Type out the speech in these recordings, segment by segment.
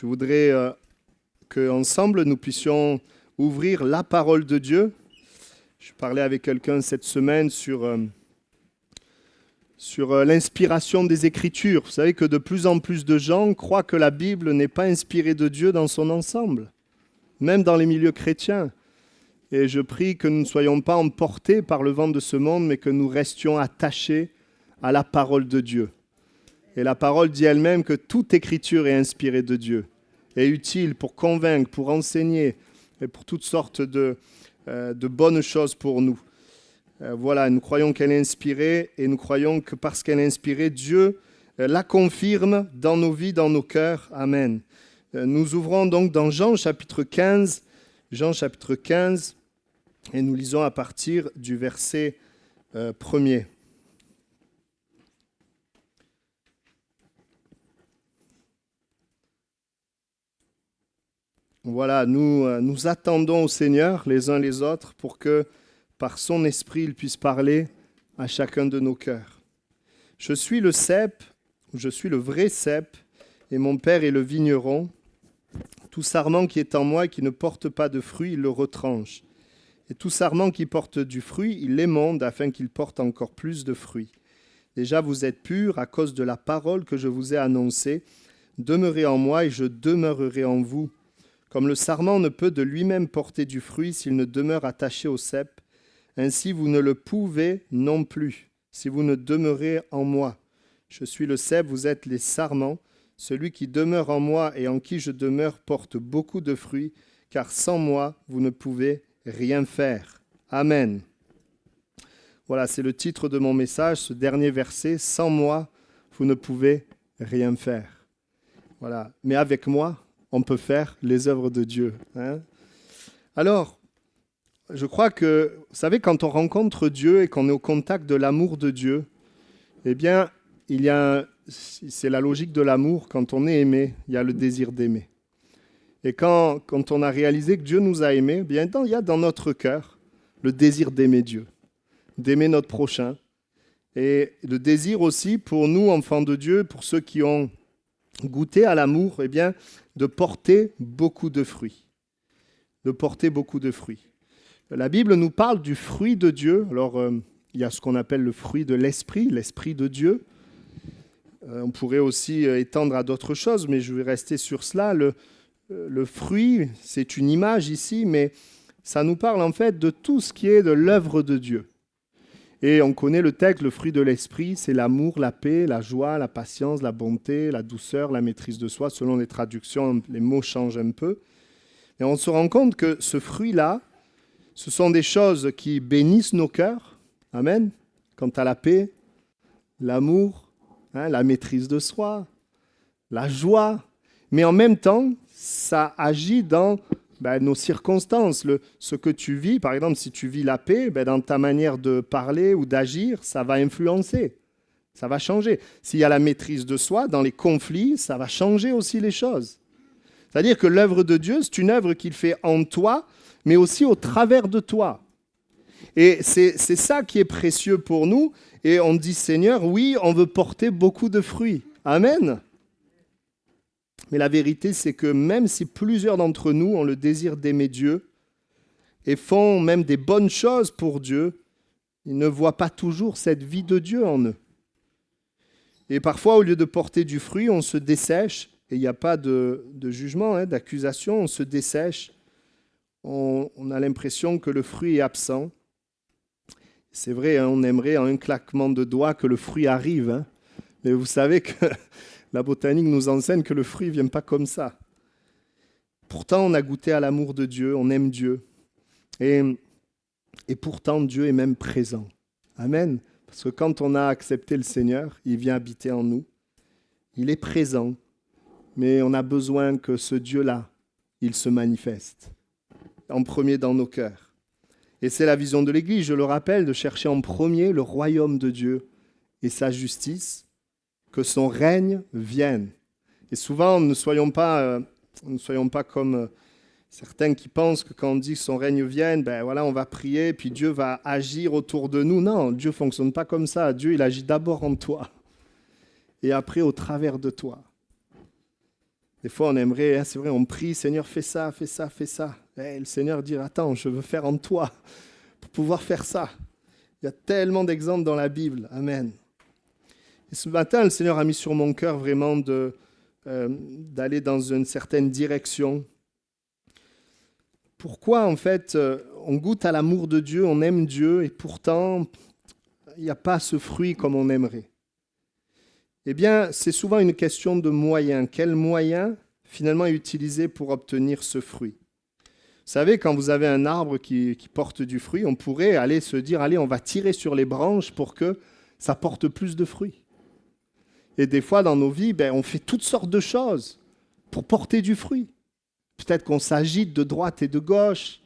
Je voudrais qu'ensemble, nous puissions ouvrir la parole de Dieu. Je parlais avec quelqu'un cette semaine sur l'inspiration des Écritures. Vous savez que de plus en plus de gens croient que la Bible n'est pas inspirée de Dieu dans son ensemble, même dans les milieux chrétiens. Et je prie que nous ne soyons pas emportés par le vent de ce monde, mais que nous restions attachés à la parole de Dieu. Et la parole dit elle-même que toute écriture est inspirée de Dieu, est utile pour convaincre, pour enseigner, et pour toutes sortes de bonnes choses pour nous. Voilà, nous croyons qu'elle est inspirée, et nous croyons que parce qu'elle est inspirée, Dieu la confirme dans nos vies, dans nos cœurs. Amen. Nous ouvrons donc dans Jean chapitre 15, et nous lisons à partir du verset 1er. Voilà, nous attendons au Seigneur les uns les autres pour que, par son esprit, il puisse parler à chacun de nos cœurs. Je suis le cep, je suis le vrai cep, et mon Père est le vigneron. Tout sarment qui est en moi et qui ne porte pas de fruit, il le retranche. Et tout sarment qui porte du fruit, il l'émonde afin qu'il porte encore plus de fruits. Déjà, vous êtes purs à cause de la parole que je vous ai annoncée. Demeurez en moi et je demeurerai en vous. Comme le sarment ne peut de lui-même porter du fruit s'il ne demeure attaché au cep, ainsi vous ne le pouvez non plus, si vous ne demeurez en moi. Je suis le cep, vous êtes les sarments. Celui qui demeure en moi et en qui je demeure porte beaucoup de fruits, car sans moi, vous ne pouvez rien faire. Amen. Voilà, c'est le titre de mon message, ce dernier verset. Sans moi, vous ne pouvez rien faire. Voilà, mais avec moi, on peut faire les œuvres de Dieu. Alors, je crois que, vous savez, quand on rencontre Dieu et qu'on est au contact de l'amour de Dieu, eh bien, c'est la logique de l'amour. Quand on est aimé, il y a le désir d'aimer. Et quand on a réalisé que Dieu nous a aimés, eh bien, il y a dans notre cœur le désir d'aimer Dieu, d'aimer notre prochain. Et le désir aussi pour nous, enfants de Dieu, pour ceux qui ont goûté à l'amour, eh bien, de porter beaucoup de fruits. De porter beaucoup de fruits. La Bible nous parle du fruit de Dieu. Alors, il y a ce qu'on appelle le fruit de l'esprit de Dieu. On pourrait aussi étendre à d'autres choses, mais je vais rester sur cela. Le fruit, c'est une image ici, mais ça nous parle en fait de tout ce qui est de l'œuvre de Dieu. Et on connaît le texte, le fruit de l'esprit, c'est l'amour, la paix, la joie, la patience, la bonté, la douceur, la maîtrise de soi. Selon les traductions, les mots changent un peu. Et on se rend compte que ce fruit-là, ce sont des choses qui bénissent nos cœurs. Amen. Quant à la paix, l'amour, la maîtrise de soi, la joie. Mais en même temps, ça agit dans nos circonstances. Ce que tu vis, par exemple, si tu vis la paix, dans ta manière de parler ou d'agir, ça va influencer. Ça va changer. S'il y a la maîtrise de soi, dans les conflits, ça va changer aussi les choses. C'est-à-dire que l'œuvre de Dieu, c'est une œuvre qu'il fait en toi, mais aussi au travers de toi. Et c'est ça qui est précieux pour nous. Et on dit, Seigneur, oui, on veut porter beaucoup de fruits. Amen. Mais la vérité, c'est que même si plusieurs d'entre nous ont le désir d'aimer Dieu et font même des bonnes choses pour Dieu, ils ne voient pas toujours cette vie de Dieu en eux. Et parfois, au lieu de porter du fruit, on se dessèche. Et il n'y a pas de jugement, d'accusation, on se dessèche. On a l'impression que le fruit est absent. C'est vrai, on aimerait en un claquement de doigts que le fruit arrive. Mais vous savez que la botanique nous enseigne que le fruit ne vient pas comme ça. Pourtant, on a goûté à l'amour de Dieu, on aime Dieu. Et pourtant, Dieu est même présent. Amen. Parce que quand on a accepté le Seigneur, il vient habiter en nous. Il est présent. Mais on a besoin que ce Dieu-là, il se manifeste en premier dans nos cœurs. Et c'est la vision de l'Église, je le rappelle, de chercher en premier le royaume de Dieu et sa justice, que son règne vienne. Et souvent, ne soyons pas comme certains qui pensent que quand on dit que son règne vienne, on va prier, puis Dieu va agir autour de nous. Non, Dieu ne fonctionne pas comme ça. Dieu, il agit d'abord en toi et après au travers de toi. Des fois, on aimerait, c'est vrai, on prie, Seigneur, fais ça, fais ça, fais ça. Et le Seigneur dit, attends, je veux faire en toi pour pouvoir faire ça. Il y a tellement d'exemples dans la Bible. Amen. Et ce matin, le Seigneur a mis sur mon cœur vraiment d'aller dans une certaine direction. Pourquoi, en fait, on goûte à l'amour de Dieu, on aime Dieu, et pourtant, il n'y a pas ce fruit comme on aimerait? Eh bien, c'est souvent une question de moyens. Quel moyen, finalement, est utilisé pour obtenir ce fruit? Vous savez, quand vous avez un arbre qui porte du fruit, on pourrait aller se dire, allez, on va tirer sur les branches pour que ça porte plus de fruits. Et des fois, dans nos vies, on fait toutes sortes de choses pour porter du fruit. Peut-être qu'on s'agite de droite et de gauche.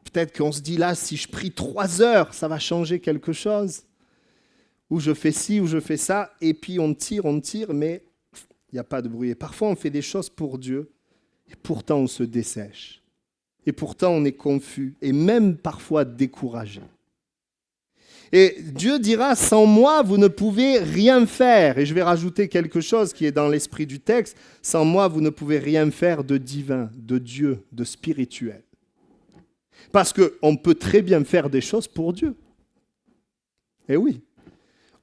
Peut-être qu'on se dit, là, si je prie 3 heures, ça va changer quelque chose. Ou je fais ci, ou je fais ça. Et puis on tire, mais il n'y a pas de bruit. Et parfois, on fait des choses pour Dieu, et pourtant, on se dessèche. Et pourtant, on est confus, et même parfois découragé. Et Dieu dira, sans moi, vous ne pouvez rien faire. Et je vais rajouter quelque chose qui est dans l'esprit du texte. Sans moi, vous ne pouvez rien faire de divin, de Dieu, de spirituel. Parce qu'on peut très bien faire des choses pour Dieu. Eh oui,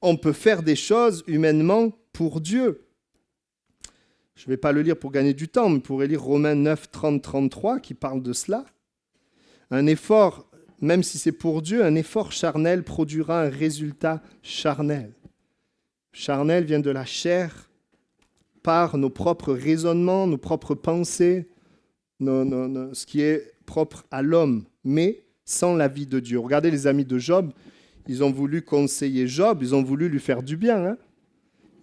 on peut faire des choses humainement pour Dieu. Je ne vais pas le lire pour gagner du temps, mais vous pourrez lire Romains 9, 30, 33 qui parle de cela. Un effort, même si c'est pour Dieu, un effort charnel produira un résultat charnel. Charnel vient de la chair, par nos propres raisonnements, nos propres pensées, ce qui est propre à l'homme, mais sans la vie de Dieu. Regardez les amis de Job, ils ont voulu conseiller Job, ils ont voulu lui faire du bien, hein.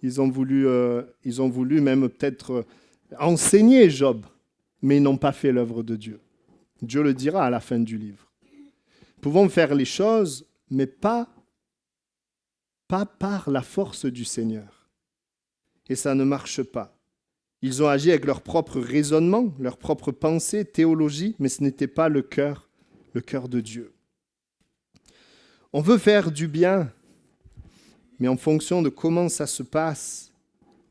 Ils ont voulu même peut-être enseigner Job, mais ils n'ont pas fait l'œuvre de Dieu. Dieu le dira à la fin du livre. Nous pouvons faire les choses, mais pas par la force du Seigneur. Et ça ne marche pas. Ils ont agi avec leur propre raisonnement, leur propre pensée, théologie, mais ce n'était pas le cœur de Dieu. On veut faire du bien, mais en fonction de comment ça se passe,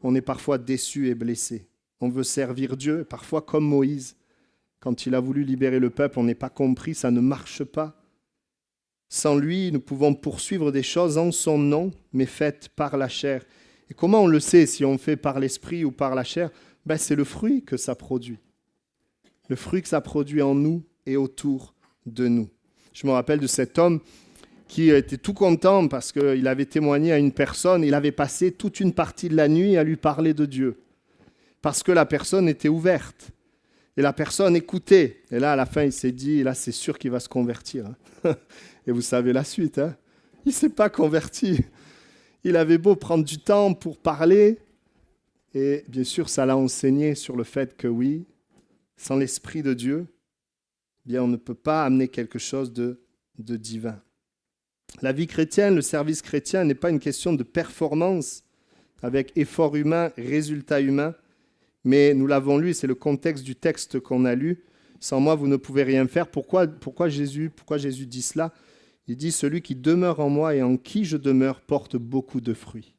on est parfois déçu et blessé. On veut servir Dieu, parfois comme Moïse. Quand il a voulu libérer le peuple, on n'est pas compris, ça ne marche pas. Sans lui, nous pouvons poursuivre des choses en son nom, mais faites par la chair. Et comment on le sait si on fait par l'esprit ou par la chair? C'est le fruit que ça produit. Le fruit que ça produit en nous et autour de nous. Je me rappelle de cet homme qui était tout content parce qu'il avait témoigné à une personne, il avait passé toute une partie de la nuit à lui parler de Dieu. Parce que la personne était ouverte. Et la personne écoutait. Et là, à la fin, il s'est dit, là, c'est sûr qu'il va se convertir. Et vous savez la suite. Hein, il ne s'est pas converti. Il avait beau prendre du temps pour parler. Et bien sûr, ça l'a enseigné sur le fait que oui, sans l'Esprit de Dieu, bien, on ne peut pas amener quelque chose de divin. La vie chrétienne, le service chrétien n'est pas une question de performance avec effort humain, résultat humain, mais nous l'avons lu, et c'est le contexte du texte qu'on a lu. Sans moi, vous ne pouvez rien faire. Pourquoi Jésus dit cela? Il dit, celui qui demeure en moi et en qui je demeure porte beaucoup de fruits.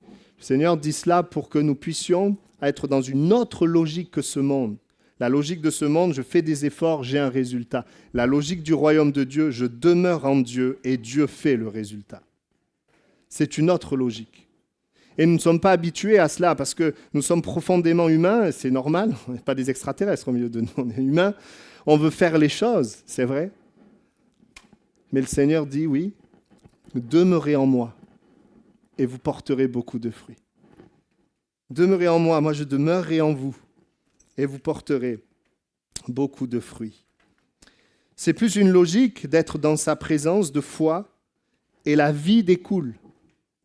Le Seigneur dit cela pour que nous puissions être dans une autre logique que ce monde. La logique de ce monde, je fais des efforts, j'ai un résultat. La logique du royaume de Dieu, je demeure en Dieu et Dieu fait le résultat. C'est une autre logique. Et nous ne sommes pas habitués à cela parce que nous sommes profondément humains, c'est normal, on n'est pas des extraterrestres au milieu de nous, on est humains. On veut faire les choses, c'est vrai. Mais le Seigneur dit, oui, demeurez en moi et vous porterez beaucoup de fruits. Demeurez en moi, moi je demeurerai en vous. Et vous porterez beaucoup de fruits. C'est plus une logique d'être dans sa présence de foi et la vie découle.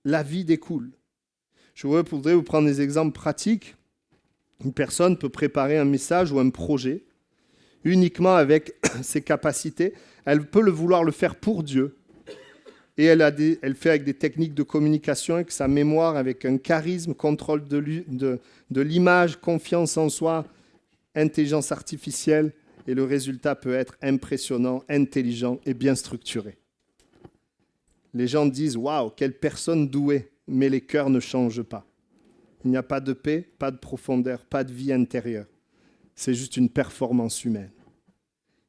La vie découle. Je voudrais vous prendre des exemples pratiques. Une personne peut préparer un message ou un projet uniquement avec ses capacités. Elle peut vouloir le faire pour Dieu. Et elle fait avec des techniques de communication, avec sa mémoire, avec un charisme, contrôle de l'image, confiance en soi, intelligence artificielle, et le résultat peut être impressionnant, intelligent et bien structuré. Les gens disent « Waouh, quelle personne douée !» mais les cœurs ne changent pas. Il n'y a pas de paix, pas de profondeur, pas de vie intérieure. C'est juste une performance humaine.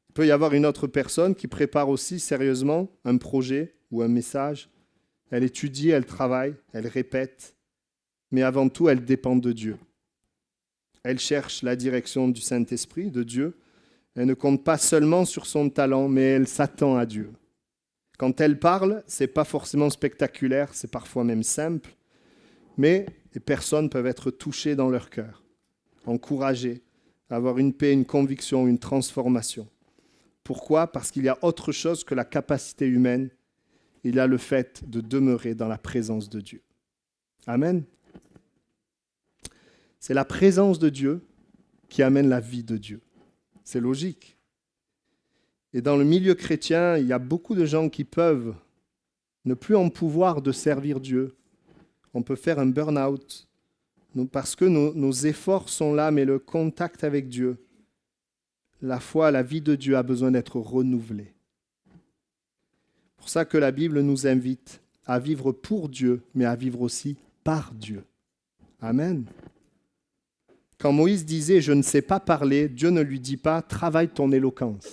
Il peut y avoir une autre personne qui prépare aussi sérieusement un projet ou un message. Elle étudie, elle travaille, elle répète, mais avant tout, elle dépend de Dieu. Elle cherche la direction du Saint-Esprit, de Dieu. Elle ne compte pas seulement sur son talent, mais elle s'attend à Dieu. Quand elle parle, ce n'est pas forcément spectaculaire, c'est parfois même simple, mais les personnes peuvent être touchées dans leur cœur, encouragées, avoir une paix, une conviction, une transformation. Pourquoi ? Parce qu'il y a autre chose que la capacité humaine. Il y a le fait de demeurer dans la présence de Dieu. Amen. C'est la présence de Dieu qui amène la vie de Dieu. C'est logique. Et dans le milieu chrétien, il y a beaucoup de gens qui peuvent ne plus en pouvoir de servir Dieu. On peut faire un burn-out parce que nos efforts sont là, mais le contact avec Dieu, la foi, la vie de Dieu a besoin d'être renouvelée. C'est pour ça que la Bible nous invite à vivre pour Dieu, mais à vivre aussi par Dieu. Amen. Quand Moïse disait « je ne sais pas parler », Dieu ne lui dit pas « travaille ton éloquence ».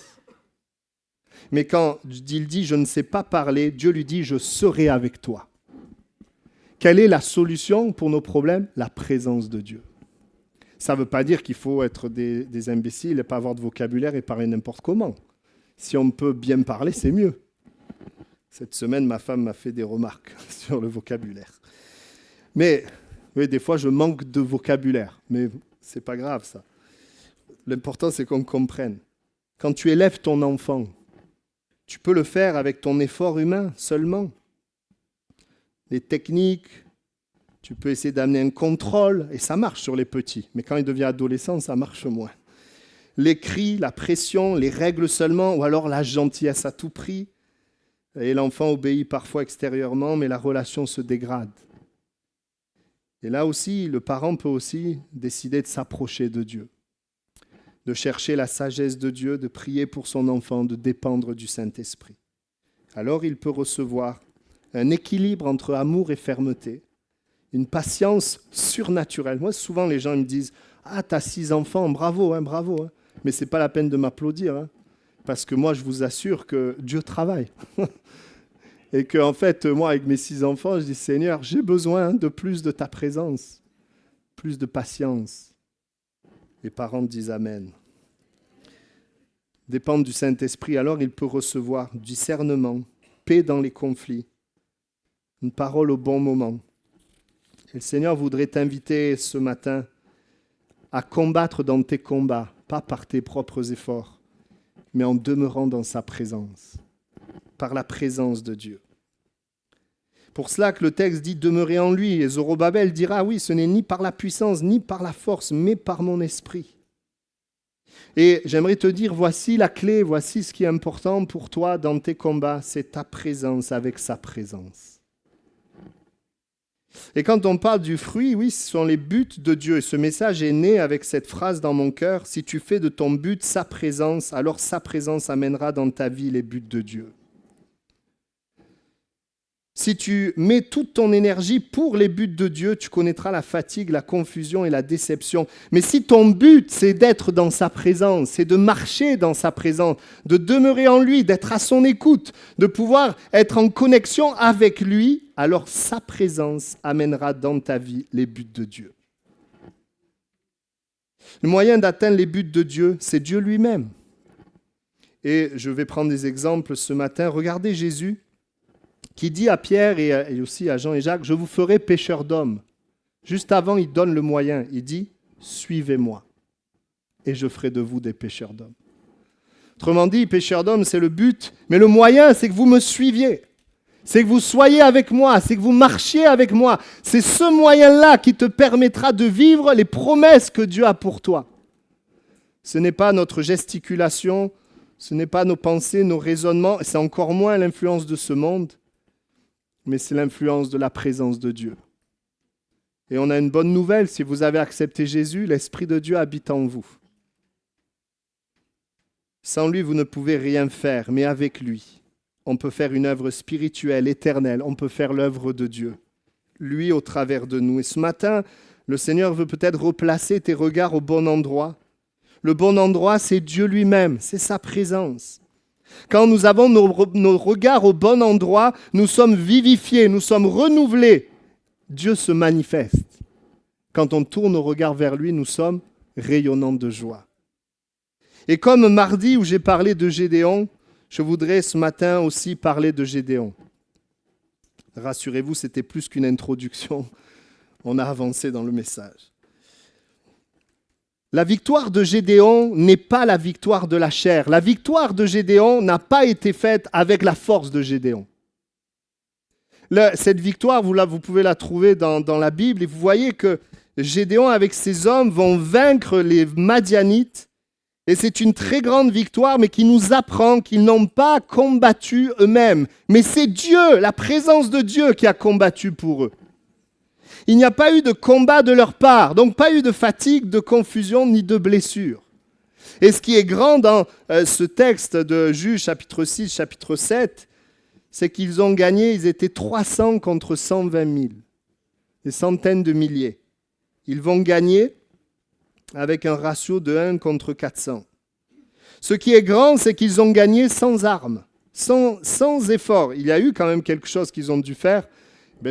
Mais quand il dit « je ne sais pas parler », Dieu lui dit « je serai avec toi ». Quelle est la solution pour nos problèmes ? La présence de Dieu. Ça ne veut pas dire qu'il faut être des imbéciles et pas avoir de vocabulaire et parler n'importe comment. Si on peut bien parler, c'est mieux. Cette semaine, ma femme m'a fait des remarques sur le vocabulaire. Mais oui, des fois, je manque de vocabulaire. Mais ce n'est pas grave, ça. L'important, c'est qu'on comprenne. Quand tu élèves ton enfant, tu peux le faire avec ton effort humain seulement. Les techniques, tu peux essayer d'amener un contrôle, et ça marche sur les petits. Mais quand il devient adolescent, ça marche moins. Les cris, la pression, les règles seulement, ou alors la gentillesse à tout prix. Et l'enfant obéit parfois extérieurement, mais la relation se dégrade. Et là aussi, le parent peut aussi décider de s'approcher de Dieu, de chercher la sagesse de Dieu, de prier pour son enfant, de dépendre du Saint-Esprit. Alors il peut recevoir un équilibre entre amour et fermeté, une patience surnaturelle. Moi, souvent, les gens me disent « Ah, t'as 6 enfants, bravo, bravo. » Mais ce n'est pas la peine de m'applaudir, parce que moi, je vous assure que Dieu travaille. Et qu'en fait, moi, avec mes 6 enfants, je dis « Seigneur, j'ai besoin de plus de ta présence, plus de patience. » Les parents disent « Amen. » Dépendre du Saint-Esprit, alors il peut recevoir discernement, paix dans les conflits, une parole au bon moment. Et le Seigneur voudrait t'inviter ce matin à combattre dans tes combats, pas par tes propres efforts, mais en demeurant dans sa présence, par la présence de Dieu. Pour cela que le texte dit « Demeurez en lui ». Et Zorobabel dira « Oui, ce n'est ni par la puissance, ni par la force, mais par mon esprit ». Et j'aimerais te dire, voici la clé, voici ce qui est important pour toi dans tes combats, c'est ta présence avec sa présence. Et quand on parle du fruit, oui, ce sont les buts de Dieu. Et ce message est né avec cette phrase dans mon cœur, si tu fais de ton but sa présence, alors sa présence amènera dans ta vie les buts de Dieu. Si tu mets toute ton énergie pour les buts de Dieu, tu connaîtras la fatigue, la confusion et la déception. Mais si ton but, c'est d'être dans sa présence, c'est de marcher dans sa présence, de demeurer en lui, d'être à son écoute, de pouvoir être en connexion avec lui, alors sa présence amènera dans ta vie les buts de Dieu. Le moyen d'atteindre les buts de Dieu, c'est Dieu lui-même. Et je vais prendre des exemples ce matin. Regardez Jésus, qui dit à Pierre et aussi à Jean et Jacques, « Je vous ferai pécheurs d'hommes ». Juste avant, il donne le moyen. Il dit, « Suivez-moi, et je ferai de vous des pécheurs d'hommes ». Autrement dit, pécheurs d'hommes, c'est le but, mais le moyen, c'est que vous me suiviez. C'est que vous soyez avec moi, c'est que vous marchiez avec moi. C'est ce moyen-là qui te permettra de vivre les promesses que Dieu a pour toi. Ce n'est pas notre gesticulation, ce n'est pas nos pensées, nos raisonnements, c'est encore moins l'influence de ce monde, mais c'est l'influence de la présence de Dieu. Et on a une bonne nouvelle, si vous avez accepté Jésus, l'Esprit de Dieu habite en vous. Sans lui, vous ne pouvez rien faire, mais avec lui, on peut faire une œuvre spirituelle, éternelle, on peut faire l'œuvre de Dieu, lui au travers de nous. Et ce matin, Le Seigneur veut peut-être replacer tes regards au bon endroit. Le bon endroit, c'est Dieu lui-même, c'est sa présence. Quand nous avons nos regards au bon endroit, nous sommes vivifiés, nous sommes renouvelés. Dieu se manifeste. Quand on tourne nos regards vers lui, nous sommes rayonnants de joie. Et comme mardi où j'ai parlé de Gédéon, je voudrais ce matin aussi parler de Gédéon. Rassurez-vous, c'était plus qu'une introduction. On a avancé dans le message. La victoire de Gédéon n'est pas la victoire de la chair. La victoire de Gédéon n'a pas été faite avec la force de Gédéon. Cette victoire, vous pouvez la trouver dans la Bible, et vous voyez que Gédéon, avec ses hommes, vont vaincre les Madianites. Et c'est une très grande victoire, mais qui nous apprend qu'ils n'ont pas combattu eux-mêmes. Mais c'est Dieu, la présence de Dieu qui a combattu pour eux. Il n'y a pas eu de combat de leur part, donc pas eu de fatigue, de confusion, ni de blessure. Et ce qui est grand dans ce texte de Juges, chapitre 6, chapitre 7, c'est qu'ils ont gagné, ils étaient 300 contre 120 000, des centaines de milliers. Ils vont gagner avec un ratio de 1 contre 400. Ce qui est grand, c'est qu'ils ont gagné sans armes, sans effort. Il y a eu quand même quelque chose qu'ils ont dû faire,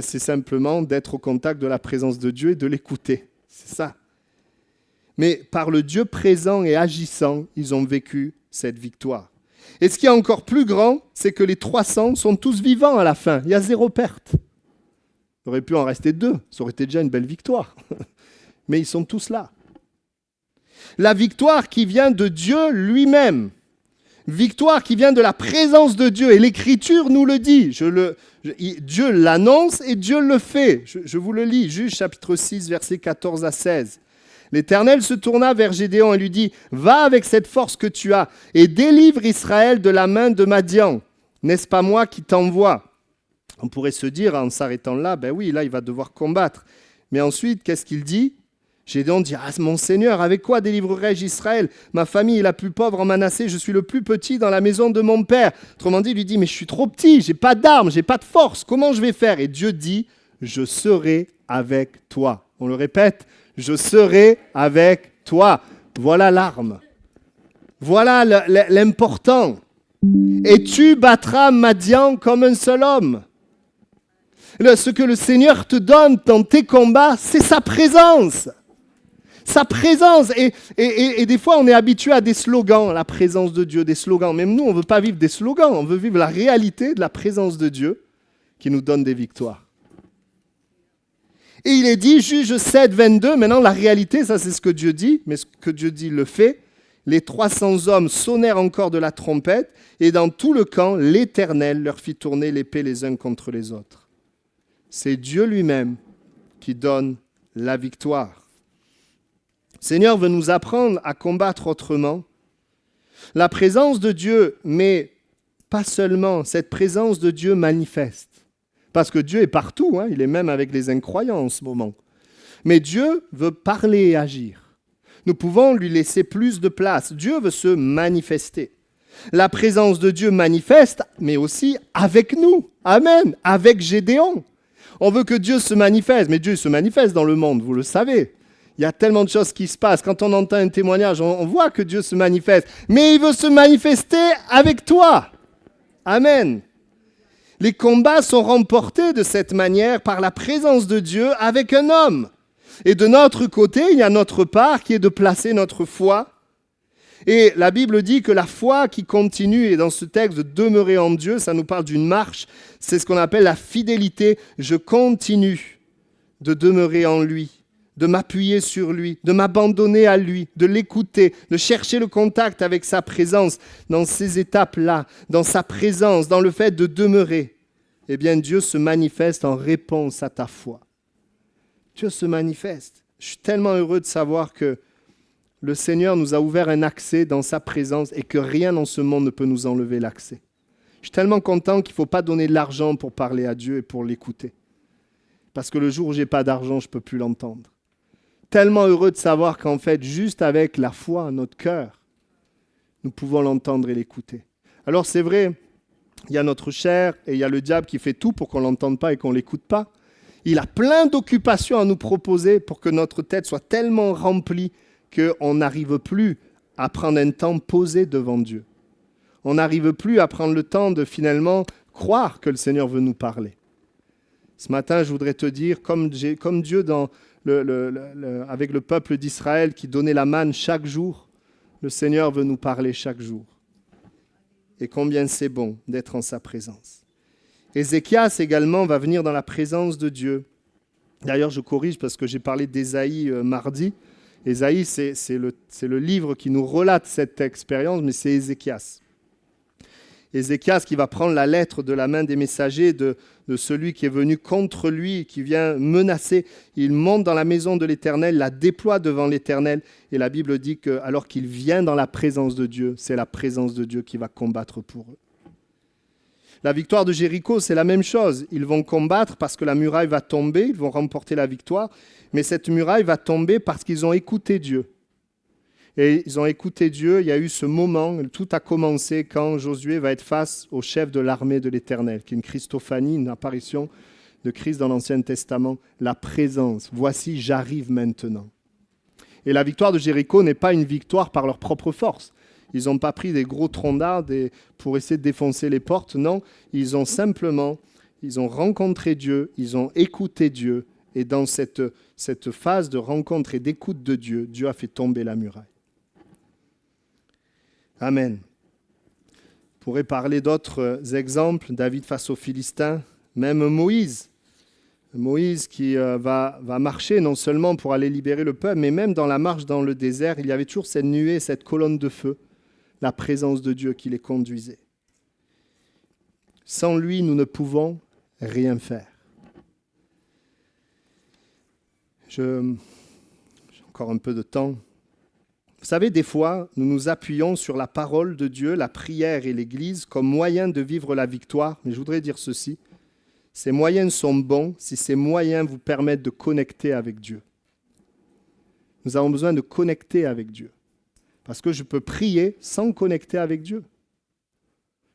c'est simplement d'être au contact de la présence de Dieu et de l'écouter. C'est ça. Mais par le Dieu présent et agissant, ils ont vécu cette victoire. Et ce qui est encore plus grand, c'est que les 300 sont tous vivants à la fin. Il y a 0 perte. Il aurait pu en rester 2. Ça aurait été déjà une belle victoire. Mais ils sont tous là. La victoire qui vient de Dieu lui-même. Victoire qui vient de la présence de Dieu. Et l'Écriture nous le dit. Dieu l'annonce et Dieu le fait. Je vous le lis. Juges chapitre 6, versets 14 à 16. L'Éternel se tourna vers Gédéon et lui dit « Va avec cette force que tu as et délivre Israël de la main de Madian. N'est-ce pas moi qui t'envoie ?» On pourrait se dire en s'arrêtant là, oui, là il va devoir combattre. Mais ensuite, qu'est-ce qu'il dit ? Gédéon dit « Ah, mon Seigneur, avec quoi délivrerai-je Israël ? Ma famille est la plus pauvre en Manassé, je suis le plus petit dans la maison de mon père. » Autrement dit, il lui dit « Mais je suis trop petit, j'ai pas d'armes, j'ai pas de force, comment je vais faire ?» Et Dieu dit « Je serai avec toi. » On le répète, « Je serai avec toi. » Voilà l'arme. Voilà l'important. « Et tu battras Madian comme un seul homme. » Ce que le Seigneur te donne dans tes combats, c'est sa présence. Sa présence. Et des fois, on est habitué à des slogans, la présence de Dieu, des slogans. Même nous, on ne veut pas vivre des slogans, on veut vivre la réalité de la présence de Dieu qui nous donne des victoires. Et il est dit, Juge 7, 22, maintenant la réalité, ça c'est ce que Dieu dit, mais ce que Dieu dit le fait. Les 300 hommes sonnèrent encore de la trompette, et dans tout le camp, l'Éternel leur fit tourner l'épée les uns contre les autres. C'est Dieu lui-même qui donne la victoire. Le Seigneur veut nous apprendre à combattre autrement. La présence de Dieu, mais pas seulement, cette présence de Dieu manifeste. Parce que Dieu est partout, il est même avec les incroyants en ce moment. Mais Dieu veut parler et agir. Nous pouvons lui laisser plus de place. Dieu veut se manifester. La présence de Dieu manifeste, mais aussi avec nous. Amen. Avec Gédéon. On veut que Dieu se manifeste, mais Dieu se manifeste dans le monde, vous le savez. Il y a tellement de choses qui se passent. Quand on entend un témoignage, on voit que Dieu se manifeste. Mais il veut se manifester avec toi. Amen. Les combats sont remportés de cette manière par la présence de Dieu avec un homme. Et de notre côté, il y a notre part qui est de placer notre foi. Et la Bible dit que la foi qui continue, et dans ce texte, de demeurer en Dieu, ça nous parle d'une marche, c'est ce qu'on appelle la fidélité. Je continue de demeurer en lui, de m'appuyer sur lui, de m'abandonner à lui, de l'écouter, de chercher le contact avec sa présence dans ces étapes-là, dans sa présence, dans le fait de demeurer. Eh bien, Dieu se manifeste en réponse à ta foi. Dieu se manifeste. Je suis tellement heureux de savoir que le Seigneur nous a ouvert un accès dans sa présence et que rien dans ce monde ne peut nous enlever l'accès. Je suis tellement content qu'il ne faut pas donner de l'argent pour parler à Dieu et pour l'écouter. Parce que le jour où je n'ai pas d'argent, je ne peux plus l'entendre. Tellement heureux de savoir qu'en fait, juste avec la foi, notre cœur, nous pouvons l'entendre et l'écouter. Alors c'est vrai, il y a notre chair et il y a le diable qui fait tout pour qu'on ne l'entende pas et qu'on ne l'écoute pas. Il a plein d'occupations à nous proposer pour que notre tête soit tellement remplie qu'on n'arrive plus à prendre un temps posé devant Dieu. On n'arrive plus à prendre le temps de finalement croire que le Seigneur veut nous parler. Ce matin, je voudrais te dire, comme Dieu avec le peuple d'Israël qui donnait la manne chaque jour, le Seigneur veut nous parler chaque jour. Et combien c'est bon d'être en sa présence. Ézéchias également va venir dans la présence de Dieu. D'ailleurs, je corrige parce que j'ai parlé d'Ésaïe mardi. Ésaïe, c'est le livre qui nous relate cette expérience, mais c'est Ézéchias. Ézéchias qui va prendre la lettre de la main des messagers de celui qui est venu contre lui, qui vient menacer. Il monte dans la maison de l'Éternel, la déploie devant l'Éternel. Et la Bible dit qu'alors qu'il vient dans la présence de Dieu, c'est la présence de Dieu qui va combattre pour eux. La victoire de Jéricho, c'est la même chose. Ils vont combattre parce que la muraille va tomber, ils vont remporter la victoire. Mais cette muraille va tomber parce qu'ils ont écouté Dieu. Et ils ont écouté Dieu, il y a eu ce moment, tout a commencé quand Josué va être face au chef de l'armée de l'Éternel, qui est une Christophanie, une apparition de Christ dans l'Ancien Testament, la présence. Voici, j'arrive maintenant. Et la victoire de Jéricho n'est pas une victoire par leur propre force. Ils n'ont pas pris des gros troncs d'arbres pour essayer de défoncer les portes. Non, ils ont rencontré Dieu, ils ont écouté Dieu. Et dans cette phase de rencontre et d'écoute de Dieu, Dieu a fait tomber la muraille. Amen. On pourrait parler d'autres exemples. David face aux Philistins, même Moïse. Moïse qui va marcher non seulement pour aller libérer le peuple, mais même dans la marche dans le désert, il y avait toujours cette nuée, cette colonne de feu, la présence de Dieu qui les conduisait. Sans lui, nous ne pouvons rien faire. J'ai encore un peu de temps. Vous savez, des fois, nous nous appuyons sur la parole de Dieu, la prière et l'Église comme moyen de vivre la victoire. Mais je voudrais dire ceci, ces moyens sont bons si ces moyens vous permettent de connecter avec Dieu. Nous avons besoin de connecter avec Dieu. Parce que je peux prier sans connecter avec Dieu.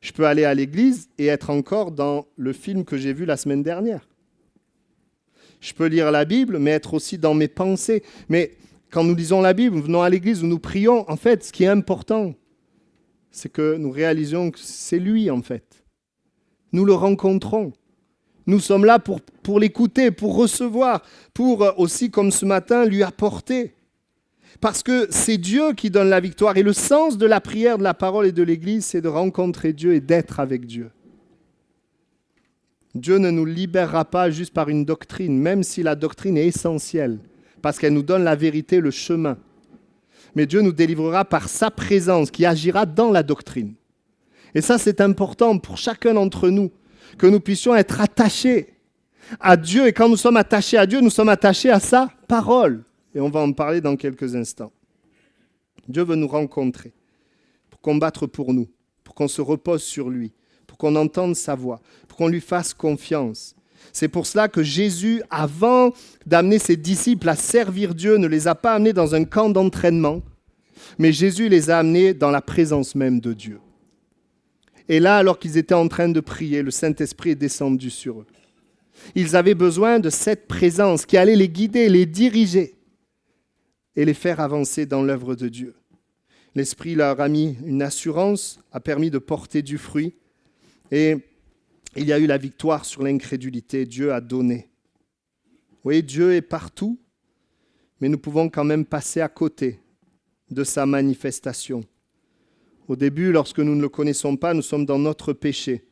Je peux aller à l'église et être encore dans le film que j'ai vu la semaine dernière. Je peux lire la Bible, mais être aussi dans mes pensées. Mais quand nous lisons la Bible, nous venons à l'église où nous prions, en fait, ce qui est important, c'est que nous réalisions que c'est lui, en fait. Nous le rencontrons. Nous sommes là pour l'écouter, pour recevoir, pour aussi, comme ce matin, lui apporter. Parce que c'est Dieu qui donne la victoire. Et le sens de la prière, de la parole et de l'Église, c'est de rencontrer Dieu et d'être avec Dieu. Dieu ne nous libérera pas juste par une doctrine, même si la doctrine est essentielle, parce qu'elle nous donne la vérité, le chemin. Mais Dieu nous délivrera par sa présence qui agira dans la doctrine. Et ça, c'est important pour chacun d'entre nous, que nous puissions être attachés à Dieu. Et quand nous sommes attachés à Dieu, nous sommes attachés à sa parole. Et on va en parler dans quelques instants. Dieu veut nous rencontrer pour combattre pour nous, pour qu'on se repose sur lui, pour qu'on entende sa voix, pour qu'on lui fasse confiance. C'est pour cela que Jésus, avant d'amener ses disciples à servir Dieu, ne les a pas amenés dans un camp d'entraînement, mais Jésus les a amenés dans la présence même de Dieu. Et là, alors qu'ils étaient en train de prier, le Saint-Esprit est descendu sur eux. Ils avaient besoin de cette présence qui allait les guider, les diriger et les faire avancer dans l'œuvre de Dieu. L'Esprit leur a mis une assurance, a permis de porter du fruit et il y a eu la victoire sur l'incrédulité. Dieu a donné. Oui, Dieu est partout, mais nous pouvons quand même passer à côté de sa manifestation. Au début, lorsque nous ne le connaissons pas, nous sommes dans notre péché.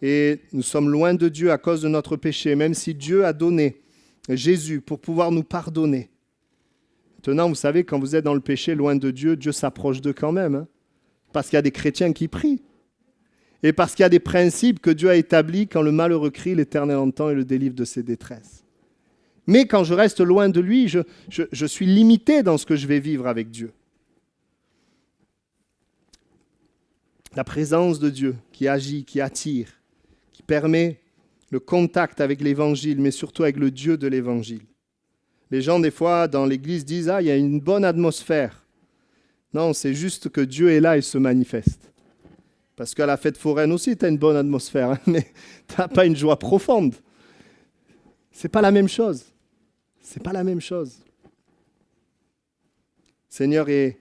Et nous sommes loin de Dieu à cause de notre péché, même si Dieu a donné Jésus pour pouvoir nous pardonner. Maintenant, vous savez, quand vous êtes dans le péché, loin de Dieu, Dieu s'approche d'eux quand même. Hein, parce qu'il y a des chrétiens qui prient. Et parce qu'il y a des principes que Dieu a établis, quand le malheureux crie, l'Éternel entend et le délivre de ses détresses. Mais quand je reste loin de lui, je suis limité dans ce que je vais vivre avec Dieu. La présence de Dieu qui agit, qui attire, qui permet le contact avec l'Évangile, mais surtout avec le Dieu de l'Évangile. Les gens, des fois, dans l'Église disent « Ah, il y a une bonne atmosphère ». Non, c'est juste que Dieu est là et se manifeste. Parce qu'à la fête foraine aussi, tu as une bonne atmosphère, hein, mais tu n'as pas une joie profonde. C'est pas la même chose. C'est pas la même chose. Le Seigneur est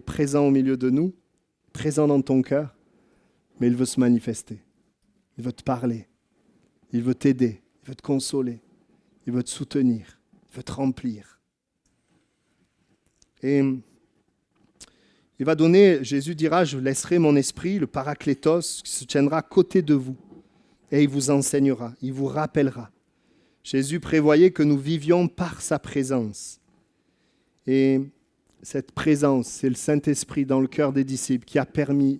présent au milieu de nous, présent dans ton cœur, mais il veut se manifester. Il veut te parler. Il veut t'aider. Il veut te consoler. Il veut te soutenir. Il veut te remplir. Et il va donner, Jésus dira, je laisserai mon esprit, le Paraclétos, qui se tiendra à côté de vous. Et il vous enseignera, il vous rappellera. Jésus prévoyait que nous vivions par sa présence. Et cette présence, c'est le Saint-Esprit dans le cœur des disciples qui a permis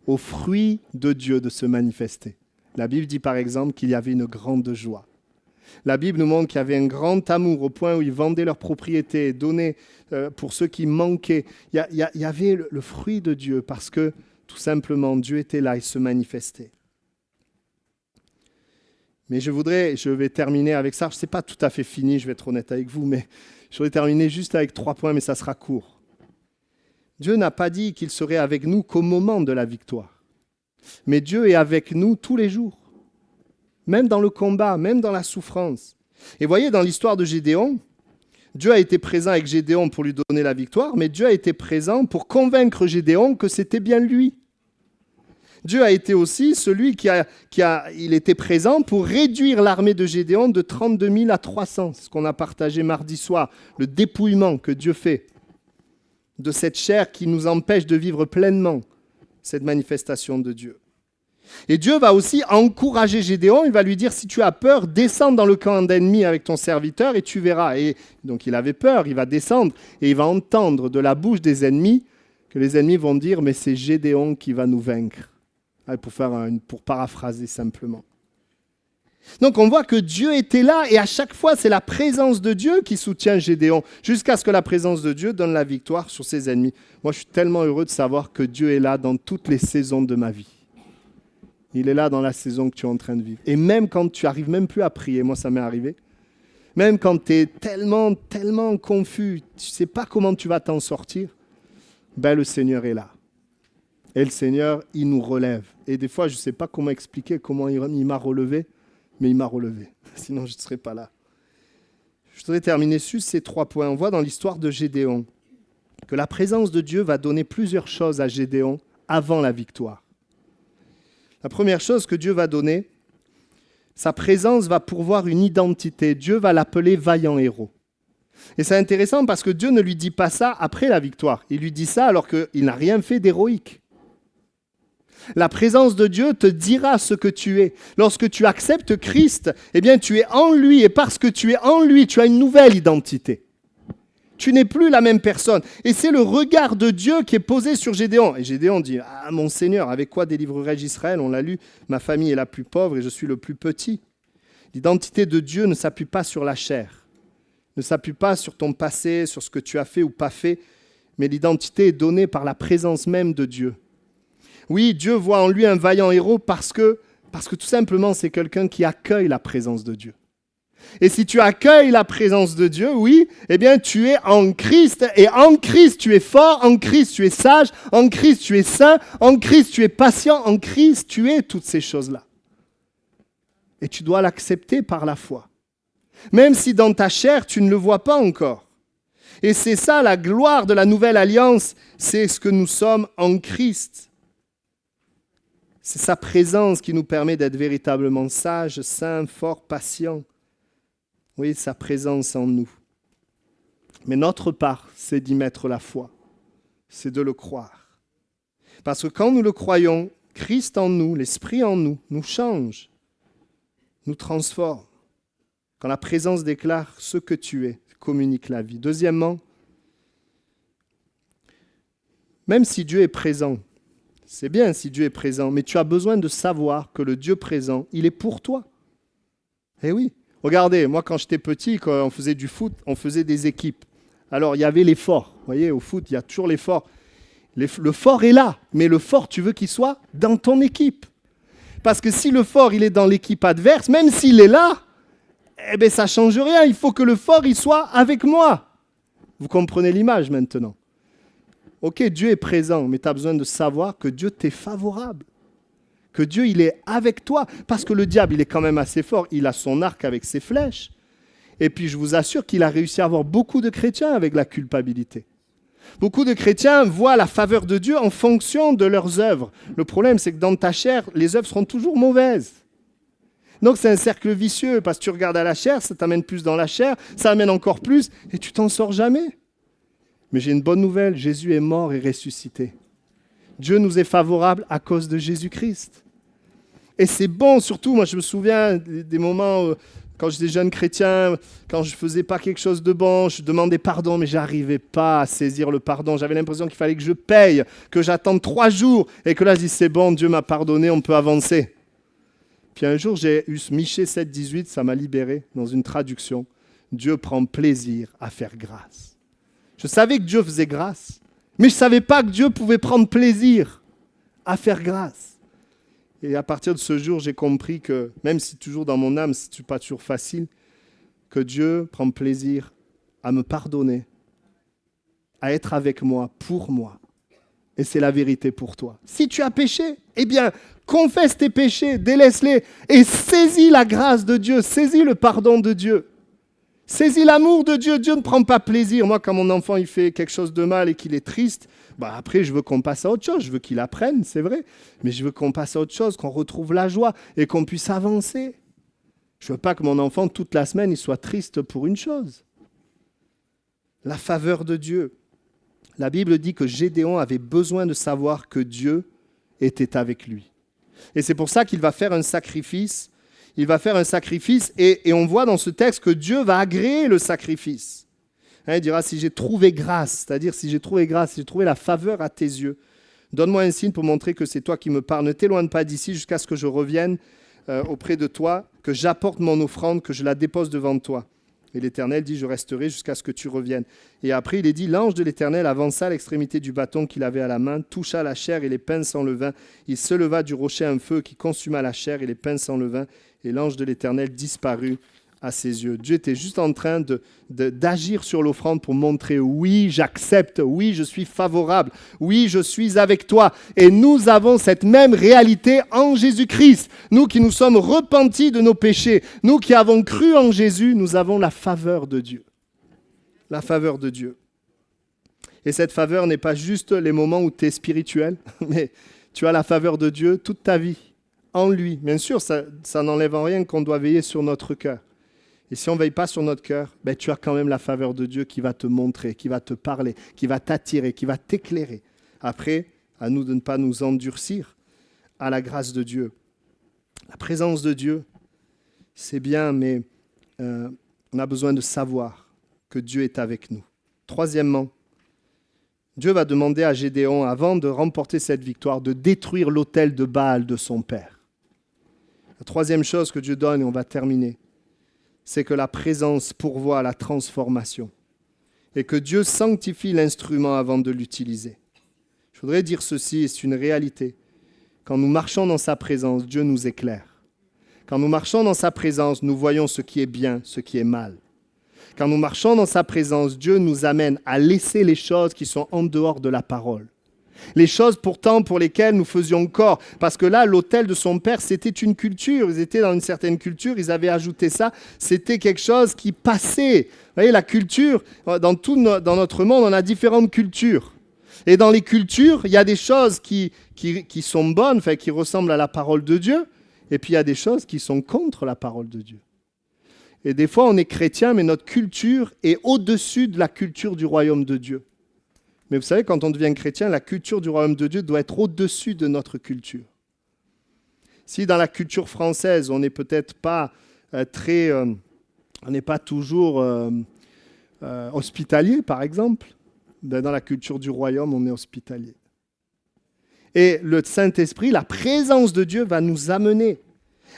aux fruits de Dieu de se manifester. La Bible dit par exemple qu'il y avait une grande joie. La Bible nous montre qu'il y avait un grand amour au point où ils vendaient leurs propriétés, donnaient pour ceux qui manquaient. Il y avait le fruit de Dieu parce que tout simplement Dieu était là et se manifestait. Mais je vais terminer avec ça. Ce n'est pas tout à fait fini, je vais être honnête avec vous, mais je voudrais terminer juste avec 3 points, mais ça sera court. Dieu n'a pas dit qu'il serait avec nous qu'au moment de la victoire. Mais Dieu est avec nous tous les jours. Même dans le combat, même dans la souffrance. Et voyez, dans l'histoire de Gédéon, Dieu a été présent avec Gédéon pour lui donner la victoire, mais Dieu a été présent pour convaincre Gédéon que c'était bien lui. Dieu a été aussi celui il était présent pour réduire l'armée de Gédéon de 32 000 à 300. C'est ce qu'on a partagé mardi soir, le dépouillement que Dieu fait de cette chair qui nous empêche de vivre pleinement cette manifestation de Dieu. Et Dieu va aussi encourager Gédéon, il va lui dire, si tu as peur, descends dans le camp d'ennemis avec ton serviteur et tu verras. Et donc il avait peur, il va descendre et il va entendre de la bouche des ennemis que les ennemis vont dire, mais c'est Gédéon qui va nous vaincre. Pour paraphraser simplement. Donc on voit que Dieu était là et à chaque fois c'est la présence de Dieu qui soutient Gédéon jusqu'à ce que la présence de Dieu donne la victoire sur ses ennemis. Moi je suis tellement heureux de savoir que Dieu est là dans toutes les saisons de ma vie. Il est là dans la saison que tu es en train de vivre. Et même quand tu n'arrives même plus à prier, moi ça m'est arrivé, même quand tu es tellement confus, tu ne sais pas comment tu vas t'en sortir, le Seigneur est là. Et le Seigneur, il nous relève. Et des fois, je ne sais pas comment expliquer comment il m'a relevé, mais il m'a relevé. Sinon, je ne serais pas là. Je voudrais terminer sur ces 3 points. On voit dans l'histoire de Gédéon que la présence de Dieu va donner plusieurs choses à Gédéon avant la victoire. La première chose que Dieu va donner, sa présence va pourvoir une identité. Dieu va l'appeler vaillant héros. Et c'est intéressant parce que Dieu ne lui dit pas ça après la victoire. Il lui dit ça alors qu'il n'a rien fait d'héroïque. La présence de Dieu te dira ce que tu es. Lorsque tu acceptes Christ, eh bien tu es en lui et parce que tu es en lui, tu as une nouvelle identité. Tu n'es plus la même personne. Et c'est le regard de Dieu qui est posé sur Gédéon. Et Gédéon dit, « Ah mon Seigneur, avec quoi délivrerai-je Israël ?» On l'a lu, « Ma famille est la plus pauvre et je suis le plus petit. » L'identité de Dieu ne s'appuie pas sur la chair, ne s'appuie pas sur ton passé, sur ce que tu as fait ou pas fait, mais l'identité est donnée par la présence même de Dieu. Oui, Dieu voit en lui un vaillant héros parce que tout simplement, c'est quelqu'un qui accueille la présence de Dieu. Et si tu accueilles la présence de Dieu, oui, eh bien, tu es en Christ. Et en Christ, tu es fort. En Christ, tu es sage. En Christ, tu es saint. En Christ, tu es patient. En Christ, tu es toutes ces choses-là. Et tu dois l'accepter par la foi. Même si dans ta chair, tu ne le vois pas encore. Et c'est ça, la gloire de la nouvelle alliance. C'est ce que nous sommes en Christ. C'est sa présence qui nous permet d'être véritablement sages, saints, forts, patients. Oui, sa présence en nous. Mais notre part, c'est d'y mettre la foi. C'est de le croire. Parce que quand nous le croyons, Christ en nous, l'Esprit en nous, nous change, nous transforme. Quand la présence déclare ce que tu es, communique la vie. Deuxièmement, même si Dieu est présent, c'est bien si Dieu est présent, mais tu as besoin de savoir que le Dieu présent, il est pour toi. Eh oui. Regardez, moi quand j'étais petit, quand on faisait du foot, on faisait des équipes. Alors il y avait les forts. Vous voyez, au foot, il y a toujours les forts. Le fort est là, mais le fort, tu veux qu'il soit dans ton équipe. Parce que si le fort, il est dans l'équipe adverse, même s'il est là, eh bien ça ne change rien. Il faut que le fort, il soit avec moi. Vous comprenez l'image maintenant. Ok, Dieu est présent, mais tu as besoin de savoir que Dieu t'est favorable. Que Dieu, il est avec toi. Parce que le diable, il est quand même assez fort. Il a son arc avec ses flèches. Et puis je vous assure qu'il a réussi à avoir beaucoup de chrétiens avec la culpabilité. Beaucoup de chrétiens voient la faveur de Dieu en fonction de leurs œuvres. Le problème, c'est que dans ta chair, les œuvres seront toujours mauvaises. Donc c'est un cercle vicieux, parce que tu regardes à la chair, ça t'amène plus dans la chair, ça amène encore plus, et tu t'en sors jamais. Mais j'ai une bonne nouvelle, Jésus est mort et ressuscité. Dieu nous est favorable à cause de Jésus-Christ. Et c'est bon, surtout, moi je me souviens des moments quand j'étais jeune chrétien, quand je ne faisais pas quelque chose de bon, je demandais pardon, mais je n'arrivais pas à saisir le pardon. J'avais l'impression qu'il fallait que je paye, que j'attende 3 jours, et que là je dis c'est bon, Dieu m'a pardonné, on peut avancer. Puis un jour, j'ai eu Michée 7,18, ça m'a libéré dans une traduction. Dieu prend plaisir à faire grâce. Je savais que Dieu faisait grâce, mais je ne savais pas que Dieu pouvait prendre plaisir à faire grâce. Et à partir de ce jour, j'ai compris que, même si toujours dans mon âme, ce n'est pas toujours facile, que Dieu prend plaisir à me pardonner, à être avec moi, pour moi. Et c'est la vérité pour toi. Si tu as péché, eh bien, confesse tes péchés, délaisse-les et saisis la grâce de Dieu, saisis le pardon de Dieu. Saisis l'amour de Dieu. Dieu ne prend pas plaisir. Moi, quand mon enfant il fait quelque chose de mal et qu'il est triste, après, je veux qu'on passe à autre chose. Je veux qu'il apprenne, c'est vrai. Mais je veux qu'on passe à autre chose, qu'on retrouve la joie et qu'on puisse avancer. Je ne veux pas que mon enfant, toute la semaine, il soit triste pour une chose. La faveur de Dieu. La Bible dit que Gédéon avait besoin de savoir que Dieu était avec lui. Et c'est pour ça qu'il va faire un sacrifice. Il va faire un sacrifice et on voit dans ce texte que Dieu va agréer le sacrifice. Il dira, si j'ai trouvé grâce, c'est-à-dire si j'ai trouvé grâce, si j'ai trouvé la faveur à tes yeux, donne-moi un signe pour montrer que c'est toi qui me parles. Ne t'éloigne pas d'ici jusqu'à ce que je revienne auprès de toi, que j'apporte mon offrande, que je la dépose devant toi. Et l'Éternel dit, je resterai jusqu'à ce que tu reviennes. Et après, il est dit, l'ange de l'Éternel avança à l'extrémité du bâton qu'il avait à la main, toucha la chair et les pains sans levain. Il se leva du rocher un feu qui consuma la chair et les pains sans levain. Et l'ange de l'Éternel disparut à ses yeux. Dieu était juste en train d'agir sur l'offrande pour montrer, oui, j'accepte, oui, je suis favorable, oui, je suis avec toi. Et nous avons cette même réalité en Jésus-Christ. Nous qui nous sommes repentis de nos péchés, nous qui avons cru en Jésus, nous avons la faveur de Dieu. La faveur de Dieu. Et cette faveur n'est pas juste les moments où tu es spirituel, mais tu as la faveur de Dieu toute ta vie, en lui. Bien sûr, ça n'enlève en rien qu'on doit veiller sur notre cœur. Et si on ne veille pas sur notre cœur, tu as quand même la faveur de Dieu qui va te montrer, qui va te parler, qui va t'attirer, qui va t'éclairer. Après, à nous de ne pas nous endurcir à la grâce de Dieu. La présence de Dieu, c'est bien, mais on a besoin de savoir que Dieu est avec nous. Troisièmement, Dieu va demander à Gédéon, avant de remporter cette victoire, de détruire l'autel de Baal de son père. La troisième chose que Dieu donne, et on va terminer, c'est que la présence pourvoit à la transformation et que Dieu sanctifie l'instrument avant de l'utiliser. Je voudrais dire ceci, et c'est une réalité. Quand nous marchons dans sa présence, Dieu nous éclaire. Quand nous marchons dans sa présence, nous voyons ce qui est bien, ce qui est mal. Quand nous marchons dans sa présence, Dieu nous amène à laisser les choses qui sont en dehors de la parole. Les choses pourtant pour lesquelles nous faisions corps. Parce que là, l'autel de son père, c'était une culture. Ils étaient dans une certaine culture, ils avaient ajouté ça. C'était quelque chose qui passait. Vous voyez, la culture, dans notre monde, on a différentes cultures. Et dans les cultures, il y a des choses qui sont bonnes, qui ressemblent à la parole de Dieu. Et puis il y a des choses qui sont contre la parole de Dieu. Et des fois, on est chrétien, mais notre culture est au-dessus de la culture du royaume de Dieu. Mais vous savez, quand on devient chrétien, la culture du royaume de Dieu doit être au-dessus de notre culture. Si dans la culture française, on n'est peut-être pas on n'est pas toujours hospitalier, par exemple, dans la culture du royaume, on est hospitalier. Et le Saint-Esprit, la présence de Dieu va nous amener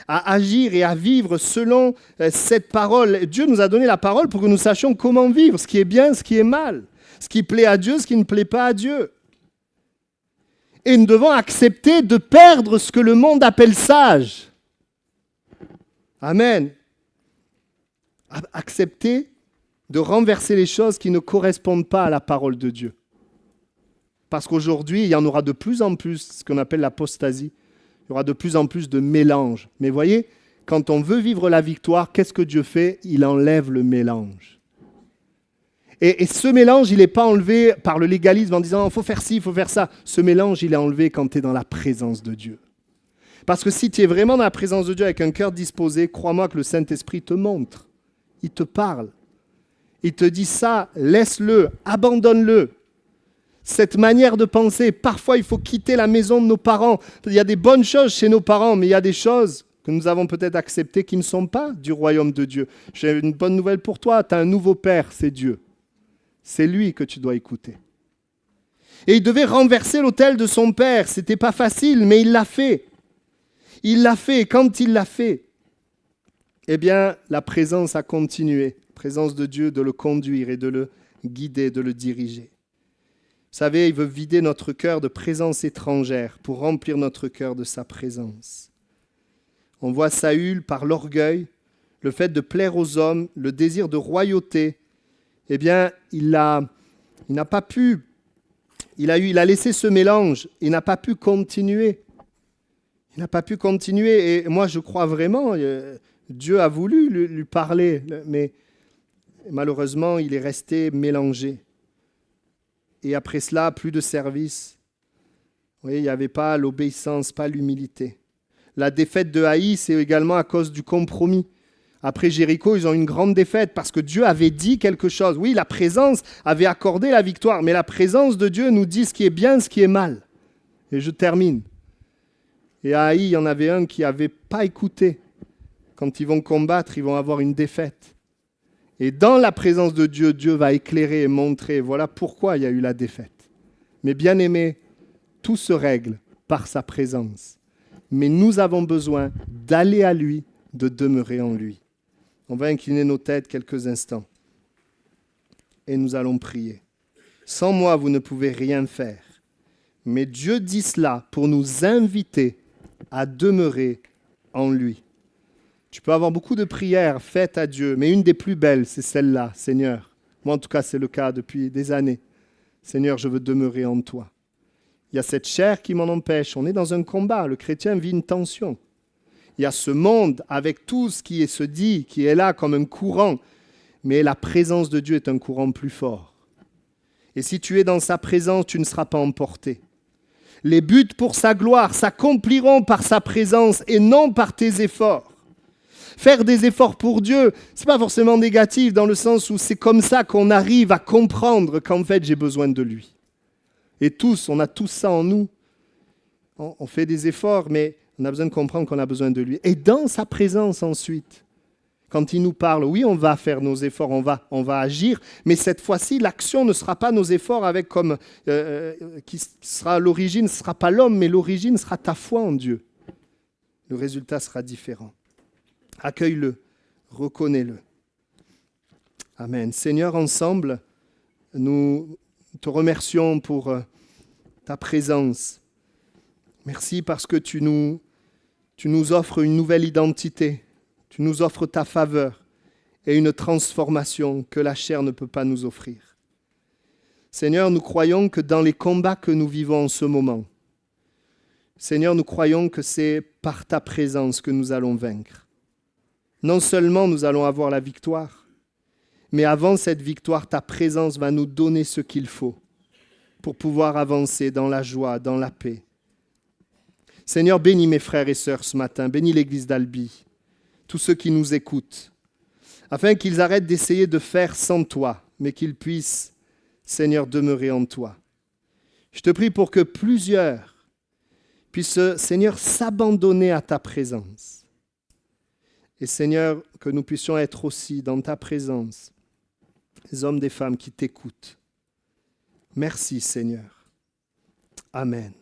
à agir et à vivre selon cette parole. Dieu nous a donné la parole pour que nous sachions comment vivre, ce qui est bien, ce qui est mal. Ce qui plaît à Dieu, ce qui ne plaît pas à Dieu. Et nous devons accepter de perdre ce que le monde appelle sage. Amen. Accepter de renverser les choses qui ne correspondent pas à la parole de Dieu. Parce qu'aujourd'hui, il y en aura de plus en plus, ce qu'on appelle l'apostasie. Il y aura de plus en plus de mélange. Mais voyez, quand on veut vivre la victoire, qu'est-ce que Dieu fait? Il enlève le mélange. Et ce mélange, il n'est pas enlevé par le légalisme en disant « il faut faire ci, il faut faire ça ». Ce mélange, il est enlevé quand tu es dans la présence de Dieu. Parce que si tu es vraiment dans la présence de Dieu avec un cœur disposé, crois-moi que le Saint-Esprit te montre, il te parle. Il te dit ça, laisse-le, abandonne-le. Cette manière de penser, parfois il faut quitter la maison de nos parents. Il y a des bonnes choses chez nos parents, mais il y a des choses que nous avons peut-être acceptées qui ne sont pas du royaume de Dieu. J'ai une bonne nouvelle pour toi, tu as un nouveau père, c'est Dieu. C'est lui que tu dois écouter. Et il devait renverser l'autel de son père. Ce n'était pas facile, mais il l'a fait. Il l'a fait. Et quand il l'a fait, eh bien, la présence a continué. La présence de Dieu, de le conduire et de le guider, de le diriger. Vous savez, il veut vider notre cœur de présence étrangère pour remplir notre cœur de sa présence. On voit Saül par l'orgueil, le fait de plaire aux hommes, le désir de royauté. Eh bien, il n'a pas pu, il a laissé ce mélange, il n'a pas pu continuer. Il n'a pas pu continuer. Et moi, je crois vraiment, Dieu a voulu lui parler, mais malheureusement, il est resté mélangé. Et après cela, plus de service. Vous voyez, il n'y avait pas l'obéissance, pas l'humilité. La défaite de Haï, c'est également à cause du compromis. Après Jéricho, ils ont une grande défaite parce que Dieu avait dit quelque chose. Oui, la présence avait accordé la victoire, mais la présence de Dieu nous dit ce qui est bien, ce qui est mal. Et je termine. Et à Haï, il y en avait un qui n'avait pas écouté. Quand ils vont combattre, ils vont avoir une défaite. Et dans la présence de Dieu, Dieu va éclairer et montrer, voilà pourquoi il y a eu la défaite. Mais bien aimé, tout se règle par sa présence. Mais nous avons besoin d'aller à lui, de demeurer en lui. On va incliner nos têtes quelques instants. Et nous allons prier. Sans moi, vous ne pouvez rien faire. Mais Dieu dit cela pour nous inviter à demeurer en lui. Tu peux avoir beaucoup de prières faites à Dieu, mais une des plus belles, c'est celle-là, Seigneur. Moi, en tout cas, c'est le cas depuis des années. Seigneur, je veux demeurer en toi. Il y a cette chair qui m'en empêche. On est dans un combat. Le chrétien vit une tension. Il y a ce monde avec tout ce qui se dit, qui est là comme un courant. Mais la présence de Dieu est un courant plus fort. Et si tu es dans sa présence, tu ne seras pas emporté. Les buts pour sa gloire s'accompliront par sa présence et non par tes efforts. Faire des efforts pour Dieu, ce n'est pas forcément négatif dans le sens où c'est comme ça qu'on arrive à comprendre qu'en fait j'ai besoin de lui. Et tous, on a tous ça en nous. On fait des efforts, mais on a besoin de comprendre qu'on a besoin de lui. Et dans sa présence ensuite, quand il nous parle, oui, on va faire nos efforts, on va agir, mais cette fois-ci, l'action ne sera pas nos efforts avec comme qui sera l'origine, ce ne sera pas l'homme, mais l'origine sera ta foi en Dieu. Le résultat sera différent. Accueille-le, reconnais-le. Amen. Seigneur, ensemble, nous te remercions pour ta présence. Merci parce que tu nous offres une nouvelle identité. Tu nous offres ta faveur et une transformation que la chair ne peut pas nous offrir. Seigneur, nous croyons que dans les combats que nous vivons en ce moment, Seigneur, nous croyons que c'est par ta présence que nous allons vaincre. Non seulement nous allons avoir la victoire, mais avant cette victoire, ta présence va nous donner ce qu'il faut pour pouvoir avancer dans la joie, dans la paix. Seigneur, bénis mes frères et sœurs ce matin, bénis l'église d'Albi, tous ceux qui nous écoutent, afin qu'ils arrêtent d'essayer de faire sans toi, mais qu'ils puissent, Seigneur, demeurer en toi. Je te prie pour que plusieurs puissent, Seigneur, s'abandonner à ta présence. Et Seigneur, que nous puissions être aussi dans ta présence, les hommes, des femmes qui t'écoutent. Merci Seigneur. Amen.